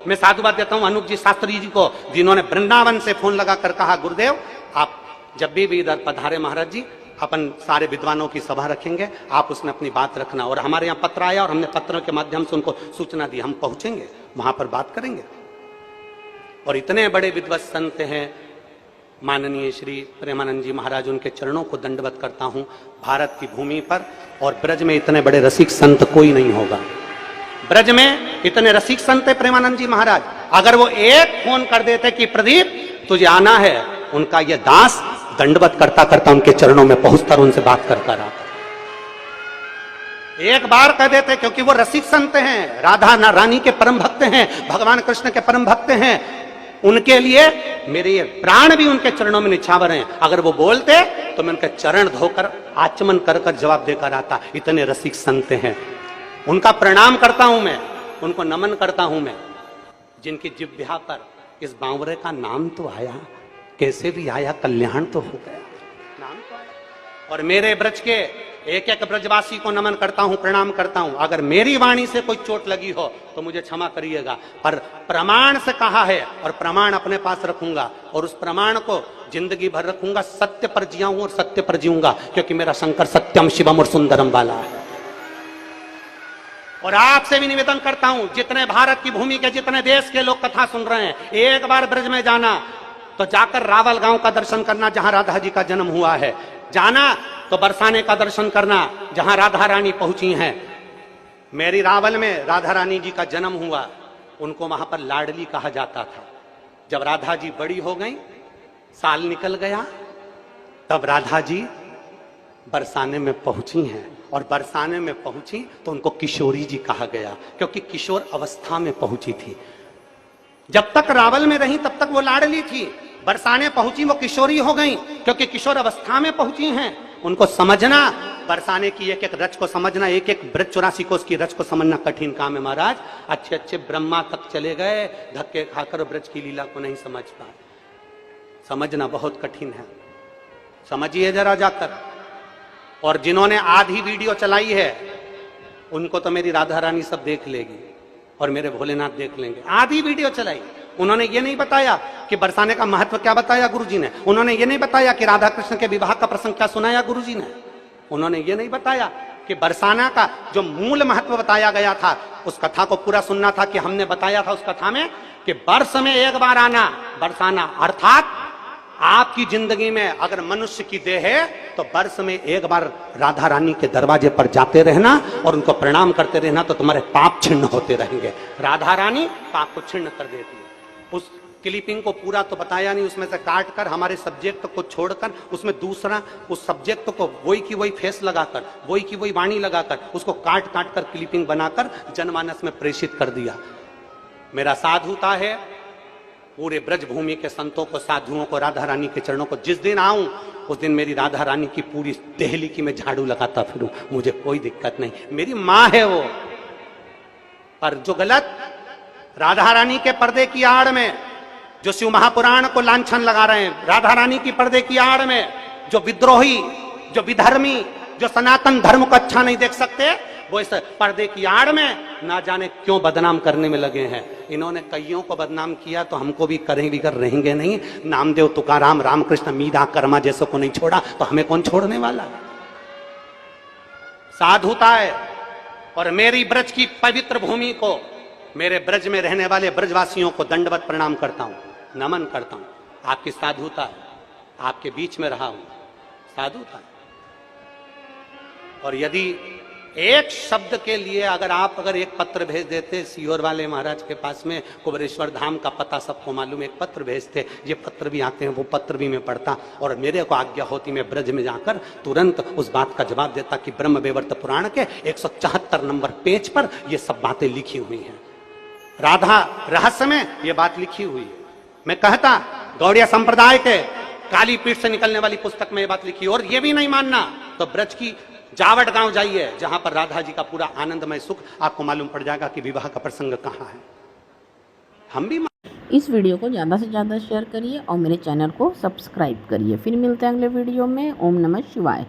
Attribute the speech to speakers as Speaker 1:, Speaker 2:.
Speaker 1: मैं साधुवाद देता हूं अनूप जी शास्त्री जी को, जिन्होंने वृंदावन से फोन लगाकर कहा गुरुदेव आप जब भी इधर पधारे महाराज जी, अपन सारे विद्वानों की सभा रखेंगे, आप उसमें अपनी बात रखना। और हमारे यहाँ पत्र आया और हमने पत्रों के माध्यम से उनको सूचना दी, हम पहुंचेंगे वहां पर बात करेंगे। और इतने बड़े विद्वत संत हैं माननीय श्री प्रेमानंद जी महाराज, उनके चरणों को दंडवत करता हूं। भारत की भूमि पर और ब्रज में इतने बड़े रसिक संत कोई नहीं होगा। ब्रज में इतने रसिक संत है प्रेमानंद जी महाराज, अगर वो एक फोन कर देते कि प्रदीप तुझे आना है, उनका ये दास दंडवत करता करता उनके चरणों में पहुंचता और उनसे बात करता रहा। एक बार कह देते, क्योंकि वो रसिक संत हैं, राधा रानी के परम भक्त हैं, भगवान कृष्ण के परम भक्त हैं, उनके लिए मेरे ये प्राण भी उनके चरणों में निछावर हैं। अगर वो बोलते तो मैं उनके चरण धोकर आचमन कर कर जवाब देकर आता। इतने रसिक संत हैं, उनका प्रणाम करता हूं मैं, उनको नमन करता हूं मैं, जिनकी जिह्वा पर इस बावरे का नाम तो आया, कैसे भी आया, कल्याण तो हो गया, नाम तो आया। और मेरे ब्रज के एक एक ब्रजवासी को नमन करता हूं, प्रणाम करता हूं। अगर मेरी वाणी से कोई चोट लगी हो तो मुझे क्षमा करिएगा, पर प्रमाण से कहा है और प्रमाण अपने पास रखूंगा और उस प्रमाण को जिंदगी भर रखूंगा। सत्य पर जिया हूं और सत्य पर जीऊंगा, क्योंकि मेरा शंकर सत्यम शिवम और सुंदरम वाला है। और आपसे भी निवेदन करता हूं, जितने भारत की भूमि के जितने देश के लोग कथा सुन रहे हैं, एक बार ब्रज में जाना तो जाकर रावल गांव का दर्शन करना, जहां राधा जी का जन्म हुआ है। जाना तो बरसाने का दर्शन करना, जहां राधा रानी पहुंची हैं। मेरी रावल में राधा रानी जी का जन्म हुआ, उनको वहां पर लाडली कहा जाता था। जब राधा जी बड़ी हो गई, साल निकल गया, तब राधा जी बरसाने में पहुंची हैं। और बरसाने में पहुंची तो उनको किशोरी जी कहा गया, क्योंकि किशोर अवस्था में पहुंची थी। जब तक रावल में रही तब तक वो लाडली थी, बरसाने पहुंची वो किशोरी हो गई, क्योंकि किशोर अवस्था में पहुंची हैं। उनको समझना, बरसाने की एक एक रच को समझना, एक एक ब्रज 84 कोस की रच को समझना कठिन काम है महाराज। अच्छे अच्छे ब्रह्मा तक चले गए, धक्के खाकर ब्रज की लीला को नहीं समझ पाए। समझना बहुत कठिन है, समझिए जरा जाकर। और जिन्होंने आधी वीडियो चलाई है उनको तो मेरी राधा रानी सब देख लेगी और मेरे भोलेनाथ देख लेंगे। आधी वीडियो चलाई, उन्होंने ये नहीं बताया कि बरसाने का महत्व क्या बताया गुरुजी ने, उन्होंने ये नहीं बताया कि राधा कृष्ण के विवाह का प्रसंग क्या सुनाया गुरुजी ने, उन्होंने ये नहीं बताया कि बरसाना का जो मूल महत्व बताया गया था, उस कथा को पूरा सुनना था। कि हमने बताया था उस कथा में कि वर्ष में एक बार आना बरसाना, अर्थात आपकी जिंदगी में अगर मनुष्य की देह है तो वर्ष में एक बार राधा रानी के दरवाजे पर जाते रहना और उनको प्रणाम करते रहना, तो तुम्हारे पाप छिन्न होते रहेंगे। राधा रानी पाप को छिन्न कर देती है। उस क्लिपिंग को पूरा तो बताया नहीं, उसमें से काट कर हमारे सब्जेक्ट को छोड़कर उसमें दूसरा उस सब्जेक्ट को वही की वही फेस लगाकर, वही की वही वाणी लगाकर, उसको काट काट कर क्लिपिंग बनाकर जनमानस में प्रेषित कर दिया। मेरा साधुता है पूरे ब्रज भूमि के संतों को, साधुओं को, राधा रानी के चरणों को, जिस दिन आऊं उस दिन मेरी राधा रानी की पूरी देहली की मैं झाड़ू लगाता फिरूं, मुझे कोई दिक्कत नहीं, मेरी मां है वो। पर जो गलत राधा रानी के पर्दे की आड़ में जो शिव महापुराण को लांछन लगा रहे हैं, राधा रानी की पर्दे की आड़ में जो विद्रोही, जो विधर्मी, जो सनातन धर्म को अच्छा नहीं देख सकते, वो इस पर्दे की आड़ में ना जाने क्यों बदनाम करने में लगे हैं। इन्होंने कईयों को बदनाम किया तो हमको भी करेंगे, कर रहेंगे नहीं। नामदेव, तुकाराम, रामकृष्ण, मीरा, कर्मा जैसों को नहीं छोड़ा तो हमें कौन छोड़ने वाला। साधुता है। और मेरी ब्रज की पवित्र भूमि को, मेरे ब्रज में रहने वाले ब्रजवासियों को दंडवत प्रणाम करता हूं, नमन करता हूं। आपकी साधुता है, आपके बीच में रहा हूं, साधुता है। और यदि एक शब्द के लिए अगर एक पत्र भेज देते सीहोर वाले महाराज के पास में, कुबरेश्वर धाम का पता सबको मालूम, एक पत्र भेजते, ये पत्र भी आते हैं, वो पत्र भी मैं पढ़ता और मेरे को आज्ञा होती मैं ब्रज में जाकर तुरंत उस बात का जवाब देता कि ब्रह्म वैवर्त पुराण के 174 नंबर पेज पर ये सब बातें लिखी हुई हैं, राधा रहस्य में ये बात लिखी हुई है। मैं कहता गौड़िया संप्रदाय के काली पीठ से निकलने वाली पुस्तक में ये बात लिखी। और ये भी नहीं मानना तो ब्रज की जावट गांव जाइए, जहां पर राधा जी का पूरा आनंदमय सुख आपको मालूम पड़ जाएगा कि विवाह का प्रसंग कहां है। हम भी
Speaker 2: इस वीडियो को ज़्यादा से ज़्यादा शेयर करिए और मेरे चैनल को सब्सक्राइब करिए। फिर मिलते हैं अगले वीडियो में। ओम नमः शिवाय।